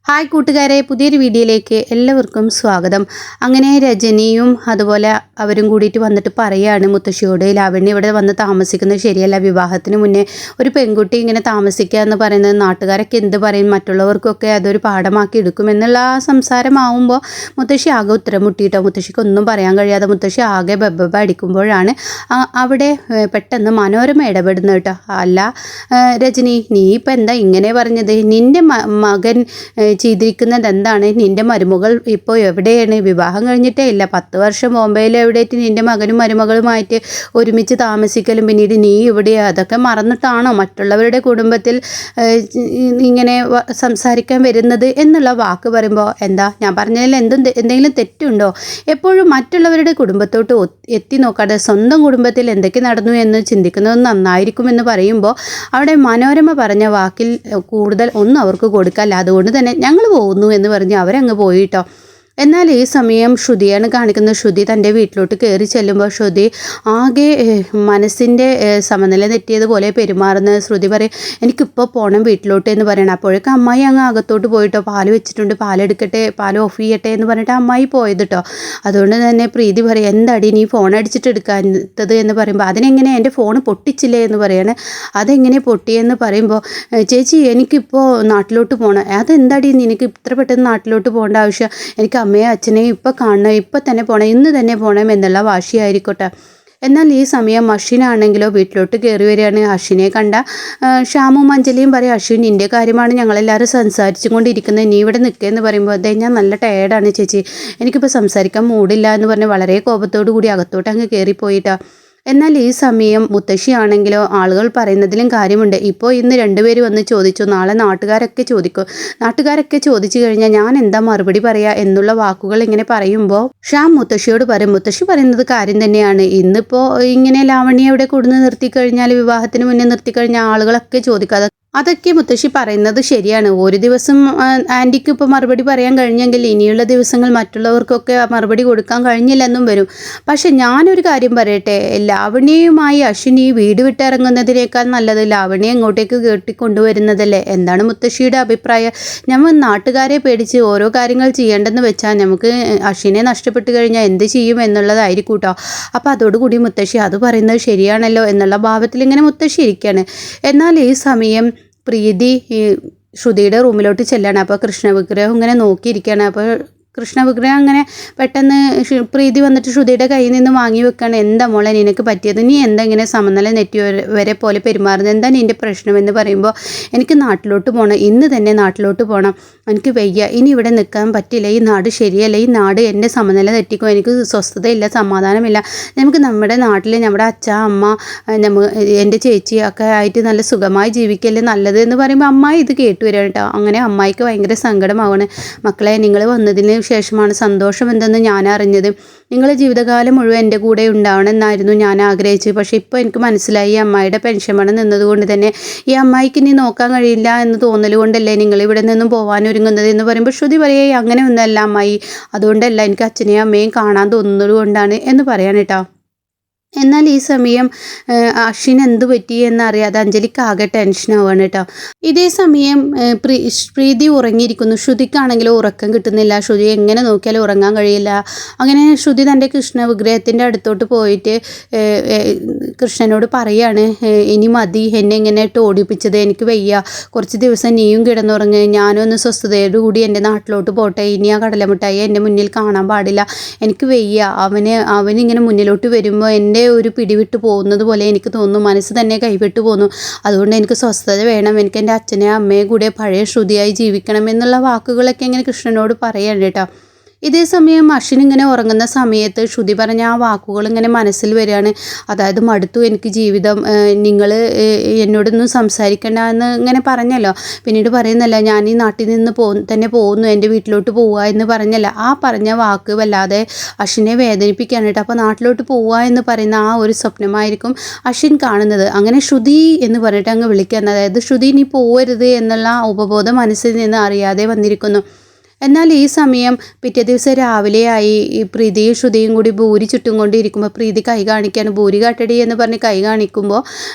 Hi കൂട്ടുകാരെ, പുതിയൊരു വീഡിയോയിലേക്ക് എല്ലാവർക്കും സ്വാഗതം. അങ്ങനെ രജനിയും അതുപോലെ അവരും കൂടിയിട്ട് വന്നിട്ട് പറയാണ് മുത്തശ്ശിയോട്, ലാവണ്യ ഇവിടെ വന്ന് താമസിക്കുന്നത് ശരിയല്ല, വിവാഹത്തിന് മുന്നേ ഒരു പെൺകുട്ടി ഇങ്ങനെ താമസിക്കുക എന്ന് പറയുന്നത് നാട്ടുകാരൊക്കെ എന്ത് പറയും, മറ്റുള്ളവർക്കൊക്കെ അതൊരു പാഠമാക്കി എടുക്കുമെന്നുള്ള ആ സംസാരമാവുമ്പോൾ മുത്തശ്ശി ആകെ ഉത്തരം മുട്ടിയിട്ടോ. മുത്തശ്ശിക്കൊന്നും പറയാൻ കഴിയാതെ മുത്തശ്ശി ആകെ ബബ്ബ അടിക്കുമ്പോഴാണ് അവിടെ പെട്ടെന്ന് മനോരമ ഇടപെടുന്നത് കേട്ടോ. അല്ല രജനി, നീ ഇപ്പം എന്താ ഇങ്ങനെ പറഞ്ഞത്? നിൻ്റെ മകൻ ചെയ്തിരിക്കുന്നത് എന്താണ്? നിൻ്റെ മരുമകൾ ഇപ്പോൾ എവിടെയാണ്? വിവാഹം കഴിഞ്ഞിട്ടേ ഇല്ല, 10 വർഷം ബോംബെയിൽ എവിടെയായിട്ട് നിൻ്റെ മകനും മരുമകളുമായിട്ട് ഒരുമിച്ച് താമസിക്കലും പിന്നീട് നീ ഇവിടെ അതൊക്കെ മറന്നിട്ടാണോ മറ്റുള്ളവരുടെ കുടുംബത്തിൽ ഇങ്ങനെ സംസാരിക്കാൻ വരുന്നത് എന്നുള്ള വാക്ക് പറയുമ്പോൾ എന്താ ഞാൻ പറഞ്ഞതിൽ എന്തെങ്കിലും തെറ്റുണ്ടോ? എപ്പോഴും മറ്റുള്ളവരുടെ കുടുംബത്തോട്ട് എത്തി നോക്കാതെ സ്വന്തം കുടുംബത്തിൽ എന്തൊക്കെ നടന്നു എന്ന് ചിന്തിക്കുന്നത് നന്നായിരിക്കുമെന്ന് പറയുമ്പോൾ അവിടെ മനോരമ പറഞ്ഞ വാക്കിൽ കൂടുതൽ ഒന്നും അവർക്ക് കൊടുക്കല്ല. അതുകൊണ്ട് തന്നെ ഞങ്ങൾ പോകുന്നു എന്ന് പറഞ്ഞ് അവരങ്ങ് പോയിട്ടോ. എന്നാൽ ഈ സമയം ശ്രുതിയാണ് കാണിക്കുന്നത്. ശ്രുതി തൻ്റെ വീട്ടിലോട്ട് കയറി ചെല്ലുമ്പോൾ ശ്രുതി ആകെ മനസ്സിൻ്റെ സമനില തെറ്റിയതുപോലെ പെരുമാറുന്നത്. ശ്രുതി പറയും, എനിക്കിപ്പോൾ പോകണം വീട്ടിലോട്ട് എന്ന് പറയണം. അപ്പോഴേക്കും അമ്മായി അങ്ങ് അകത്തോട്ട് പോയിട്ടോ. പാല് വെച്ചിട്ടുണ്ട്, പാലെടുക്കട്ടെ, പാൽ ഓഫ് ചെയ്യട്ടെ എന്ന് പറഞ്ഞിട്ട് അമ്മായി പോയത് കേട്ടോ. അതുകൊണ്ട് തന്നെ പ്രീതി പറയും, എന്താടി നീ ഫോൺ അടിച്ചിട്ട് എടുക്കാത്തത് എന്ന് പറയുമ്പോൾ അതിനെങ്ങനെ എൻ്റെ ഫോൺ പൊട്ടിച്ചില്ലേ എന്ന് പറയാണ്. അതെങ്ങനെ പൊട്ടിയെന്ന് പറയുമ്പോൾ ചേച്ചി എനിക്കിപ്പോൾ നാട്ടിലോട്ട് പോകണം. അതെന്താടി നിനക്ക് ഇത്ര പെട്ടെന്ന് നാട്ടിലോട്ട് പോകേണ്ട ആവശ്യം? എനിക്ക് അമ്മയെ അച്ഛനെയും ഇപ്പം കാണണം, ഇപ്പം തന്നെ പോകണം, ഇന്ന് തന്നെ പോകണം എന്നുള്ള വാശിയായിരിക്കട്ടെ. എന്നാൽ ഈ സമയം അശ്വിനാണെങ്കിലോ വീട്ടിലോട്ട് കയറി വരികയാണ്. അശ്വിനെ കണ്ട ഷ്യാമും അഞ്ജലിയും പറയും, അശ്വിൻ നിൻ്റെ കാര്യമാണ് ഞങ്ങളെല്ലാവരും സംസാരിച്ചു കൊണ്ടിരിക്കുന്നത്, നീ ഇവിടെ നിൽക്കുകയെന്ന് പറയുമ്പോൾ അതെ ഞാൻ നല്ല ടയേർഡാണ് ചേച്ചി, എനിക്കിപ്പോൾ സംസാരിക്കാൻ മൂടില്ല എന്ന് പറഞ്ഞ് വളരെ കോപത്തോടു കൂടി അകത്തോട്ട് അങ്ങ് കയറിപ്പോയിട്ടാ. എന്നാൽ ഈ സമയം മുത്തശ്ശിയാണെങ്കിലോ ആളുകൾ പറയുന്നതിലും കാര്യമുണ്ട്. ഇപ്പോൾ ഇന്ന് 2 പേര് വന്ന് ചോദിച്ചു, നാളെ നാട്ടുകാരൊക്കെ ചോദിക്കും, നാട്ടുകാരൊക്കെ ചോദിച്ചു കഴിഞ്ഞാൽ ഞാൻ എന്താ മറുപടി പറയുക എന്നുള്ള വാക്കുകൾ ഇങ്ങനെ പറയുമ്പോൾ ഷ്യാം മുത്തശ്ശിയോട് പറയും, മുത്തശ്ശി പറയുന്നത് കാര്യം തന്നെയാണ്, ഇന്നിപ്പോൾ ഇങ്ങനെ ലാവണ്യ ഇവിടെ കൊടുന്ന് നിർത്തിക്കഴിഞ്ഞാൽ, വിവാഹത്തിന് മുന്നേ നിർത്തിക്കഴിഞ്ഞാൽ ആളുകളൊക്കെ ചോദിക്കാതെ അതൊക്കെ മുത്തശ്ശി പറയുന്നത് ശരിയാണ്. ഒരു ദിവസം ആൻറ്റിക്ക് ഇപ്പോൾ മറുപടി പറയാൻ കഴിഞ്ഞെങ്കിൽ ഇനിയുള്ള ദിവസങ്ങൾ മറ്റുള്ളവർക്കൊക്കെ മറുപടി കൊടുക്കാൻ കഴിഞ്ഞില്ലെന്നും വരും. പക്ഷെ ഞാനൊരു കാര്യം പറയട്ടെ, ലാവണ്യയുമായി അശ്വിനി വീട് വിട്ടിറങ്ങുന്നതിനേക്കാൾ നല്ലത് ലാവണ്യ ഇങ്ങോട്ടേക്ക് കെട്ടിക്കൊണ്ടുവരുന്നതല്ലേ. എന്താണ് മുത്തശ്ശിയുടെ അഭിപ്രായം? നമ്മൾ നാട്ടുകാരെ പേടിച്ച് ഓരോ കാര്യങ്ങൾ ചെയ്യേണ്ടെന്ന് വെച്ചാൽ നമുക്ക് അശ്വിനെ നഷ്ടപ്പെട്ട് കഴിഞ്ഞാൽ എന്ത് ചെയ്യും എന്നുള്ളതായിരിക്കും കേട്ടോ. അപ്പോൾ അതോടുകൂടി മുത്തശ്ശി അത് പറയുന്നത് ശരിയാണല്ലോ എന്നുള്ള ഭാവത്തിൽ ഇങ്ങനെ മുത്തശ്ശി ഇരിക്കുകയാണ്. എന്നാൽ ഈ സമയം പ്രീതി ശ്രുതിയുടെ റൂമിലോട്ട് ചെല്ലാണ്. അപ്പോൾ കൃഷ്ണവിഗ്രഹം ഇങ്ങനെ നോക്കിയിരിക്കുകയാണ്. അപ്പോൾ കൃഷ്ണവിഗ്രഹം അങ്ങനെ പെട്ടെന്ന് പ്രീതി വന്നിട്ട് ശ്രുതിയുടെ കയ്യിൽ നിന്ന് വാങ്ങി വെക്കുകയാണ്. എന്താ മോളെ നിനക്ക് പറ്റിയത്? നീ എന്താ ഇങ്ങനെ സമനില നെറ്റിവരെ പോലെ പെരുമാറുന്നത്? എന്താ നിൻ്റെ പ്രശ്നമെന്ന് പറയുമ്പോൾ എനിക്ക് നാട്ടിലോട്ട് പോകണം, ഇന്ന് തന്നെ നാട്ടിലോട്ട് പോകണം, എനിക്ക് വയ്യ, ഇനി ഇവിടെ നിൽക്കാൻ പറ്റില്ല, ഈ നാട് ശരിയല്ല, ഈ നാട് എൻ്റെ സമനില തെറ്റിക്കും, എനിക്ക് സ്വസ്ഥതയില്ല, സമാധാനമില്ല, നമുക്ക് നമ്മുടെ നാട്ടിൽ നമ്മുടെ അച്ഛ അമ്മ എൻ്റെ ചേച്ചി ഒക്കെ ആയിട്ട് നല്ല സുഖമായി ജീവിക്കല്ലേ നല്ലത് എന്ന് പറയുമ്പോൾ അമ്മായി ഇത് കേട്ടു വരികയാണ് കേട്ടോ. അങ്ങനെ അമ്മായിക്ക് ഭയങ്കര സങ്കടമാവാണ്. മക്കളെ, നിങ്ങൾ വന്നതിന് ശേഷമാണ് സന്തോഷം എന്തെന്ന് ഞാൻ അറിഞ്ഞത്, നിങ്ങൾ ജീവിതകാലം മുഴുവൻ എൻ്റെ കൂടെ ഉണ്ടാവണമെന്നായിരുന്നു ഞാൻ ആഗ്രഹിച്ചത്. പക്ഷേ ഇപ്പോൾ എനിക്ക് മനസ്സിലായി, ഈ അമ്മായിയുടെ പെൻഷൻ പണം നിന്നതുകൊണ്ട് തന്നെ ഈ അമ്മായിക്ക് ഇനി നോക്കാൻ കഴിയില്ല എന്ന് തോന്നൽ കൊണ്ടല്ലേ നിങ്ങൾ ഇവിടെ നിന്നും പോകാൻ ഒരുങ്ങുന്നത് എന്ന് പറയുമ്പോൾ ശ്രുതി പറയേ, അങ്ങനെ ഒന്നല്ല അമ്മായി, അതുകൊണ്ടല്ല, എനിക്ക് അച്ഛനെയും അമ്മയും കാണാൻ തോന്നുന്നത് കൊണ്ടാണ് എന്ന് പറയാൻ കേട്ടോ. എന്നാൽ ഈ സമയം അശ്വിൻ എന്ത് പറ്റി എന്നറിയാതെ അഞ്ജലിക്ക് ആകെ ടെൻഷനാവാണ് കേട്ടോ. ഇതേ സമയം പ്രീതി ഉറങ്ങിയിരിക്കുന്നു. ശ്രുതിക്കാണെങ്കിലും ഉറക്കം കിട്ടുന്നില്ല. ശ്രുതി എങ്ങനെ നോക്കിയാലും ഉറങ്ങാൻ കഴിയില്ല. അങ്ങനെ ശ്രുതി തൻ്റെ കൃഷ്ണ വിഗ്രഹത്തിൻ്റെ അടുത്തോട്ട് പോയിട്ട് കൃഷ്ണനോട് പറയാണ്, ഇനി മതി എന്നെ ഇങ്ങനെ ഓടിപ്പിച്ചത്, എനിക്ക് വയ്യ, കുറച്ച് ദിവസം നീയും കിടന്നുറങ്ങ്, ഞാനൊന്ന് സ്വസ്ഥതയോടുകൂടി എൻ്റെ നാട്ടിലോട്ട് പോട്ടെ, ഇനി ആ കടലമിഠായി എൻ്റെ മുന്നിൽ കാണാൻ പാടില്ല, എനിക്ക് വയ്യ, അവനിങ്ങനെ മുന്നിലോട്ട് വരുമ്പോൾ എൻ്റെ ഒരു പിടിവിട്ട് പോകുന്നത് പോലെ എനിക്ക് തോന്നുന്നു, മനസ്സ് തന്നെ കൈവിട്ട് പോകുന്നു, അതുകൊണ്ട് എനിക്ക് സ്വസ്ഥത വേണം, എനിക്ക് എൻ്റെ അച്ഛനെയും അമ്മയെ കൂടെ പഴയ ശ്രുതിയായി ജീവിക്കണം എന്നുള്ള വാക്കുകളൊക്കെ ഇങ്ങനെ കൃഷ്ണനോട് പറയാണ് കേട്ടോ. ഇതേ സമയം അശ്വിൻ ഇങ്ങനെ ഉറങ്ങുന്ന സമയത്ത് ശ്രുതി പറഞ്ഞ ആ വാക്കുകൾ ഇങ്ങനെ മനസ്സിൽ വരികയാണ്. അതായത് മടുത്തു എനിക്ക് ജീവിതം, നിങ്ങൾ എന്നോടൊന്നും സംസാരിക്കണ്ട എന്ന് ഇങ്ങനെ പറഞ്ഞല്ലോ, പിന്നീട് പറയുന്നല്ല ഞാൻ ഈ നാട്ടിൽ നിന്ന് തന്നെ പോകുന്നു, എൻ്റെ വീട്ടിലോട്ട് പോവുക എന്ന് പറഞ്ഞല്ല, ആ പറഞ്ഞ വാക്ക് വല്ലാതെ അശ്വിനെ വേദനിപ്പിക്കാണ് കേട്ടോ. അപ്പോൾ നാട്ടിലോട്ട് പോവുക എന്ന് പറയുന്ന ആ ഒരു സ്വപ്നമായിരിക്കും അശ്വിൻ കാണുന്നത്. അങ്ങനെ ശ്രുതി എന്ന് പറഞ്ഞിട്ട് അങ്ങ് വിളിക്കുകയാണ്. അതായത് ശ്രുതി നീ പോവരുത് എന്നുള്ള ഉപബോധം മനസ്സിൽ നിന്ന് അറിയാതെ വന്നിരിക്കുന്നു. എന്നാൽ ഈ സമയം പിറ്റേ ദിവസം രാവിലെയായി ഈ പ്രീതിയും ശ്രുതിയും കൂടി ഭൂരി ചുറ്റും കൊണ്ടിരിക്കുമ്പോൾ പ്രീതി കൈ കാണിക്കാൻ ഭൂരി കാട്ടടി എന്ന് പറഞ്ഞ് കൈ കാണിക്കുമ്പോൾ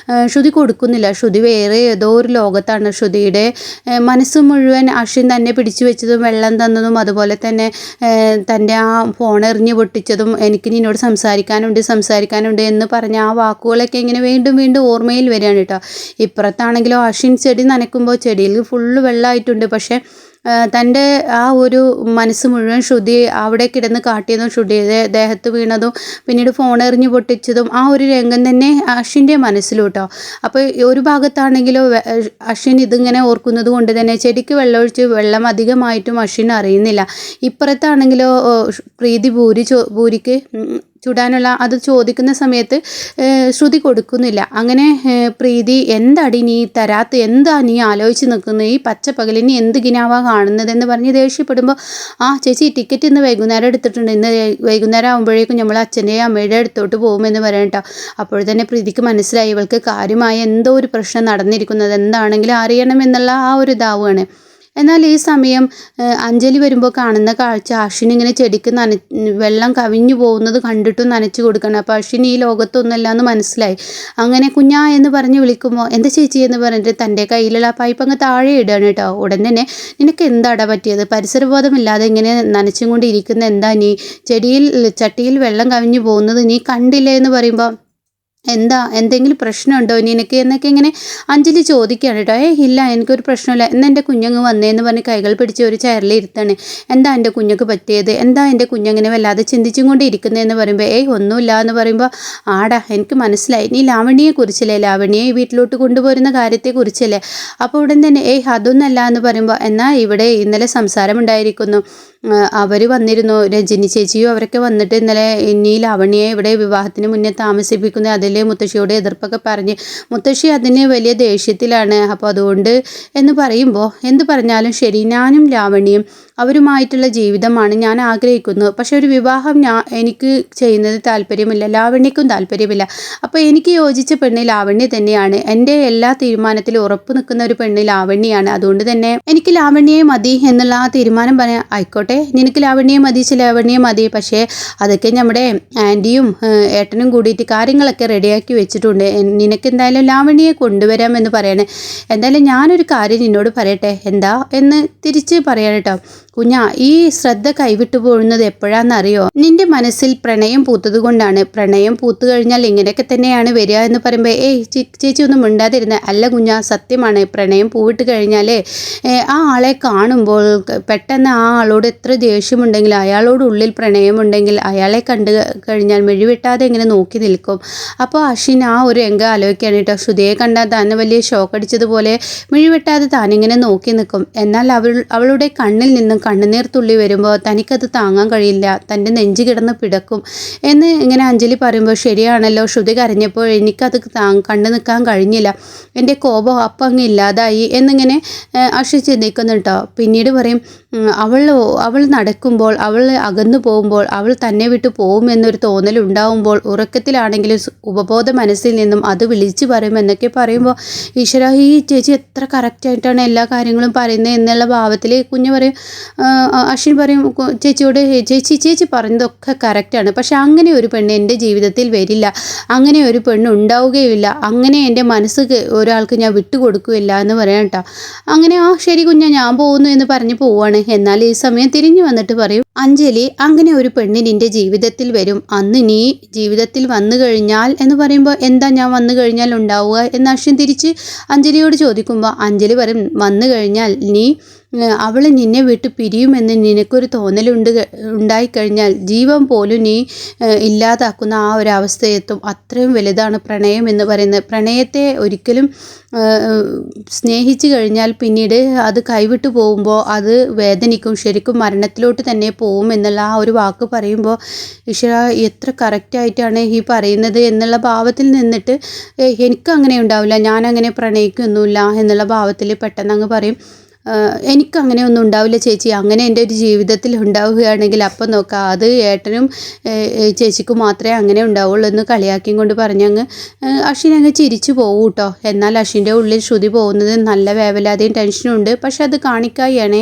ശ്രുതി കൊടുക്കുന്നില്ല. ശ്രുതി വേറെ ഏതോ ഒരു ലോകത്താണ്. ശ്രുതിയുടെ മനസ്സ് മുഴുവൻ അശ്വിൻ തന്നെ പിടിച്ചു വെച്ചതും വെള്ളം തന്നതും അതുപോലെ തന്നെ തൻ്റെ ആ ഫോൺ എറിഞ്ഞ് പൊട്ടിച്ചതും എനിക്ക് നിന്നോട് സംസാരിക്കാനുണ്ട് എന്ന് പറഞ്ഞ ആ വാക്കുകളൊക്കെ ഇങ്ങനെ വീണ്ടും വീണ്ടും ഓർമ്മയിൽ വരികയാണ് കേട്ടോ. ഇപ്പുറത്താണെങ്കിലോ അശ്വിൻ ചെടി നനയ്ക്കുമ്പോൾ ചെടിയിൽ ഫുള്ള് വെള്ളമായിട്ടുണ്ട്. പക്ഷേ തൻ്റെ ആ ഒരു മനസ്സ് മുഴുവൻ ശ്രുതി അവിടെ കിടന്ന് കാട്ടിയതും ശ്രുതിയുടെ ദേഹത്ത് വീണതും പിന്നീട് ഫോൺ എറിഞ്ഞ് പൊട്ടിച്ചതും ആ ഒരു രംഗം തന്നെ അശ്വിൻ്റെ മനസ്സിലൂട്ടോ. അപ്പോൾ ഒരു ഭാഗത്താണെങ്കിലോ അശ്വിൻ ഇതിങ്ങനെ ഓർക്കുന്നത് കൊണ്ട് തന്നെ ചെടിക്ക് വെള്ളമൊഴിച്ച് വെള്ളം അധികമായിട്ടും അശ്വിൻ അറിയുന്നില്ല. ഇപ്പുറത്താണെങ്കിലോ പ്രീതി ഭൂരിക്ക് ചുടാനുള്ള അത് ചോദിക്കുന്ന സമയത്ത് ശ്രുതി കൊടുക്കുന്നില്ല. അങ്ങനെ പ്രീതി എന്താടി നീ തരാത്ത്, എന്താ നീ ആലോചിച്ച് നിൽക്കുന്നത്, ഈ പച്ചപ്പകലിൽ നീ എന്ത് ഗിനാവാ കാണുന്നതെന്ന് പറഞ്ഞ് ദേഷ്യപ്പെടുമ്പോൾ ചേച്ചി ടിക്കറ്റ് ഇന്ന് വൈകുന്നേരം എടുത്തിട്ടുണ്ട്, ഇന്ന് വൈകുന്നേരം ആകുമ്പോഴേക്കും നമ്മൾ അച്ഛൻ്റെയും അമ്മയുടെ അടുത്തോട്ട് പോകുമെന്ന് പറയട്ടോ. അപ്പോൾ തന്നെ പ്രീതിക്ക് മനസ്സിലായി ഇവൾക്ക് കാര്യമായ എന്തോ ഒരു പ്രശ്നം നടന്നിരിക്കുന്നത്, എന്താണെങ്കിലും അറിയണമെന്നുള്ള ആ ഒരു ഇതാവുകയാണ്. എന്നാൽ ഈ സമയം അഞ്ജലി വരുമ്പോൾ കാണുന്ന കാഴ്ച അശ്വിൻ ഇങ്ങനെ ചെടിക്ക് വെള്ളം കവിഞ്ഞു പോകുന്നത് കണ്ടിട്ടും നനച്ചു കൊടുക്കണം. അപ്പോൾ അശ്വിൻ ഈ ലോകത്തൊന്നുമല്ല എന്ന് മനസ്സിലായി. അങ്ങനെ കുഞ്ഞാ എന്ന് പറഞ്ഞ് വിളിക്കുമ്പോൾ എന്താ ചേച്ചി എന്ന് പറഞ്ഞിട്ട് തൻ്റെ കയ്യിലുള്ള പൈപ്പ് അങ്ങ് താഴെ ഇടുകയാണ് കേട്ടോ. ഉടൻ തന്നെ നിനക്ക് എന്താടാ പറ്റിയത്, പരിസരബോധമില്ലാതെ ഇങ്ങനെ നനച്ചും കൊണ്ടിരിക്കുന്ന എന്താ നീ, ചട്ടിയിൽ വെള്ളം കവിഞ്ഞു പോകുന്നത് നീ കണ്ടില്ലേ എന്ന് പറയുമ്പോൾ എന്തെങ്കിലും പ്രശ്നമുണ്ടോ നിനക്ക് എന്നൊക്കെ ഇങ്ങനെ അഞ്ജലി ചോദിക്കുകയാണ് കേട്ടോ. ഇല്ല എനിക്കൊരു പ്രശ്നമില്ല, എന്ന് എൻ്റെ കുഞ്ഞങ്ങ് വന്നേന്ന് പറഞ്ഞ് കൈകൾ പിടിച്ച് ഒരു ചെയറിൽ ഇരുത്താണ്. എന്താ എൻ്റെ കുഞ്ഞക്ക് പറ്റിയത്, എന്താ എൻ്റെ കുഞ്ഞങ്ങനെ വല്ലാതെ ചിന്തിച്ചും കൊണ്ട് ഇരിക്കുന്നതെന്ന് പറയുമ്പോൾ ഒന്നുമില്ല എന്ന് പറയുമ്പോൾ ആടാ എനിക്ക് മനസ്സിലായി, നീ ലാവണ്യയെക്കുറിച്ചല്ലേ, ലാവണ്യയെ വീട്ടിലോട്ട് കൊണ്ടുപോരുന്ന കാര്യത്തെക്കുറിച്ചല്ലേ. അപ്പോൾ ഉടൻ തന്നെ അതൊന്നല്ല എന്ന് പറയുമ്പോൾ എന്നാൽ ഇവിടെ ഇന്നലെ സംസാരമുണ്ടായിരിക്കുന്നു, അവർ വന്നിരുന്നു, രജനി ചേച്ചിയും അവരൊക്കെ വന്നിട്ട് ഇന്നലെ ഇനി ലാവണ്യയെ ഇവിടെ വിവാഹത്തിന് മുന്നേ താമസിപ്പിക്കുന്ന അതിൽ മുത്തശ്ശിയോട് എതിർപ്പൊക്കെ പറഞ്ഞ് മുത്തശ്ശി അതിന് വലിയ ദേഷ്യത്തിലാണ്. അപ്പോൾ അതുകൊണ്ട് എന്ന് പറയുമ്പോൾ എന്ത് പറഞ്ഞാലും ശരി, ഞാനും ലാവണ്യയും അവരുമായിട്ടുള്ള ജീവിതമാണ് ഞാൻ ആഗ്രഹിക്കുന്നത്. പക്ഷെ ഒരു വിവാഹം എനിക്ക് ചെയ്യുന്നത് താല്പര്യമില്ല, ലാവണ്യക്കും താല്പര്യമില്ല. അപ്പോൾ എനിക്ക് യോജിച്ച പെണ്ണ് ലാവണ്യ തന്നെയാണ്. എൻ്റെ എല്ലാ തീരുമാനത്തിലും ഉറപ്പ് നിൽക്കുന്ന ഒരു പെണ്ണ് ലാവണ്യാണ്. അതുകൊണ്ട് തന്നെ എനിക്ക് ലാവണ്യയെ മതി എന്നുള്ള ആ തീരുമാനം പറയാം. ആയിക്കോട്ടെ, നിനക്ക് ലാവണ്യയെ മതി, പക്ഷേ അതൊക്കെ നമ്മുടെ ആൻറ്റിയും ഏട്ടനും കൂടിയിട്ട് കാര്യങ്ങളൊക്കെ റെഡിയാക്കി വെച്ചിട്ടുണ്ട്. നിനക്ക് എന്തായാലും ലാവണ്യയെ കൊണ്ടുവരാമെന്ന് പറയണേ. എന്തായാലും ഞാനൊരു കാര്യം നിന്നോട് പറയട്ടെ, എന്താ എന്ന് തിരിച്ച് പറയാൻ കേട്ടോ. കുഞ്ഞാ, ഈ ശ്രദ്ധ കൈവിട്ടു പോകുന്നത് എപ്പോഴാണെന്നറിയോ, നിന്റെ മനസ്സിൽ പ്രണയം പൂത്തത് കൊണ്ടാണ്. പ്രണയം പൂത്തു കഴിഞ്ഞാൽ ഇങ്ങനെയൊക്കെ തന്നെയാണ് വരിക എന്ന് പറയുമ്പോൾ ചേച്ചി ഒന്നും മിണ്ടാതിരുന്ന. അല്ല കുഞ്ഞാ, സത്യമാണ്, പ്രണയം പൂവിട്ട് കഴിഞ്ഞാൽ ആ ആളെ കാണുമ്പോൾ പെട്ടെന്ന് ആ ആളോട് എത്ര ദേഷ്യമുണ്ടെങ്കിൽ അയാളോട് ഉള്ളിൽ പ്രണയമുണ്ടെങ്കിൽ അയാളെ കണ്ടു കഴിഞ്ഞാൽ മെഴിവെട്ടാതെ ഇങ്ങനെ നോക്കി നിൽക്കും. അപ്പോൾ അശ്വിൻ ആ ഒരു രംഗം ആലോചിക്കുകയാണ് കേട്ടോ. ശ്രുതിയെ കണ്ടാൽ തന്നെ വലിയ ഷോക്ക് അടിച്ചതുപോലെ മെഴിവെട്ടാതെ താനിങ്ങനെ നോക്കി നിൽക്കും. എന്നാൽ അവളുടെ കണ്ണിൽ നിന്നും കണ്ണുനീർ തുള്ളി വരുമ്പോൾ തനിക്കത് താങ്ങാൻ കഴിയില്ല, തൻ്റെ നെഞ്ച് കിടന്ന് പിടക്കും എന്ന് ഇങ്ങനെ അഞ്ജലി പറയുമ്പോൾ ശരിയാണല്ലോ, ശ്രുതി കരഞ്ഞപ്പോൾ എനിക്കത് കണ്ടു നിൽക്കാൻ കഴിഞ്ഞില്ല, എൻ്റെ കോപം അപ്പം അങ്ങ് ഇല്ലാതായി എന്നിങ്ങനെ അശ്വിൻ ചിന്തിക്കുന്നു കേട്ടോ. പിന്നീട് പറയും അവൾ നടക്കുമ്പോൾ, അവൾ അകന്നു പോകുമ്പോൾ, അവൾ തന്നെ വിട്ടു പോകുമെന്നൊരു തോന്നലുണ്ടാവുമ്പോൾ ഉറക്കത്തിലാണെങ്കിലും ഉപബോധ മനസ്സിൽ നിന്നും അത് വിളിച്ചു പറയുമെന്നൊക്കെ പറയുമ്പോൾ ഈശ്വര, ഈ ചേച്ചി എത്ര കറക്റ്റായിട്ടാണ് എല്ലാ കാര്യങ്ങളും പറയുന്നത് എന്നുള്ള ഭാവത്തിൽ കുഞ്ഞ് പറയും. അശ്വിൻ പറയും ചേച്ചിയോട്, ചേച്ചി പറഞ്ഞതൊക്കെ കറക്റ്റാണ്, പക്ഷെ അങ്ങനെ ഒരു പെണ്ണ് എൻ്റെ ജീവിതത്തിൽ വരില്ല, അങ്ങനെ ഒരു പെണ്ണ് ഉണ്ടാവുകയുമില്ല, അങ്ങനെ എൻ്റെ മനസ്സ് ഒരാൾക്ക് ഞാൻ വിട്ടുകൊടുക്കുകയില്ല എന്ന് പറയാം കേട്ടോ. അങ്ങനെ ശരി കുഞ്ഞ, ഞാൻ പോകുന്നു എന്ന് പറഞ്ഞ് പോവാണ്. എന്നാൽ ഈ സമയം തിരിഞ്ഞു വന്നിട്ട് പറയും, അഞ്ജലി, അങ്ങനെ ഒരു പെണ്ണ് നിൻ്റെ ജീവിതത്തിൽ വരും, അന്ന് നീ ജീവിതത്തിൽ വന്നു കഴിഞ്ഞാൽ എന്ന് പറയുമ്പോൾ എന്താ ഞാൻ വന്നു കഴിഞ്ഞാൽ ഉണ്ടാവുക എന്ന് അശ്വിൻ തിരിച്ച് അഞ്ജലിയോട് ചോദിക്കുമ്പോൾ അഞ്ജലി പറയും, വന്നു കഴിഞ്ഞാൽ അവൾ നിന്നെ വിട്ട് പിരിയുമെന്ന് നിനക്കൊരു ഉണ്ടായിക്കഴിഞ്ഞാൽ ജീവൻ പോലും നീ ഇല്ലാതാക്കുന്ന ആ ഒരു അവസ്ഥയെത്തും. അത്രയും വലുതാണ് പ്രണയം എന്ന് പറയുന്നത്. പ്രണയത്തെ ഒരിക്കലും സ്നേഹിച്ചു കഴിഞ്ഞാൽ പിന്നീട് അത് കൈവിട്ടു പോകുമ്പോൾ അത് വേദനിക്കും, ശരിക്കും മരണത്തിലോട്ട് തന്നെ പോകും എന്നുള്ള ആ ഒരു വാക്ക് പറയുമ്പോൾ ഈശ്വര, എത്ര കറക്റ്റായിട്ടാണ് ഈ പറയുന്നത് എന്നുള്ള ഭാവത്തിൽ നിന്നിട്ട് എനിക്കങ്ങനെ ഉണ്ടാവില്ല, ഞാനങ്ങനെ പ്രണയിക്കൊന്നുമില്ല എന്നുള്ള ഭാവത്തിൽ പെട്ടെന്ന് അങ്ങ് പറയും, എനിക്കങ്ങനെ ഒന്നും ഉണ്ടാവില്ല ചേച്ചി, അങ്ങനെ എൻ്റെ ഒരു ജീവിതത്തിൽ ഉണ്ടാവുകയാണെങ്കിൽ അപ്പം നോക്കാം, അത് ഏട്ടനും ചേച്ചിക്കും മാത്രമേ അങ്ങനെ ഉണ്ടാവുള്ളൂ എന്ന് കളിയാക്കിയും കൊണ്ട് പറഞ്ഞങ്ങ് അശ്വിൻ അങ്ങ് ചിരിച്ചു പോകും കേട്ടോ. എന്നാൽ അശ്വിൻ്റെ ഉള്ളിൽ ശ്രുതി പോകുന്നത് നല്ല വേവലാതെയും ടെൻഷനും ഉണ്ട്, പക്ഷെ അത് കാണിക്കായാണ്.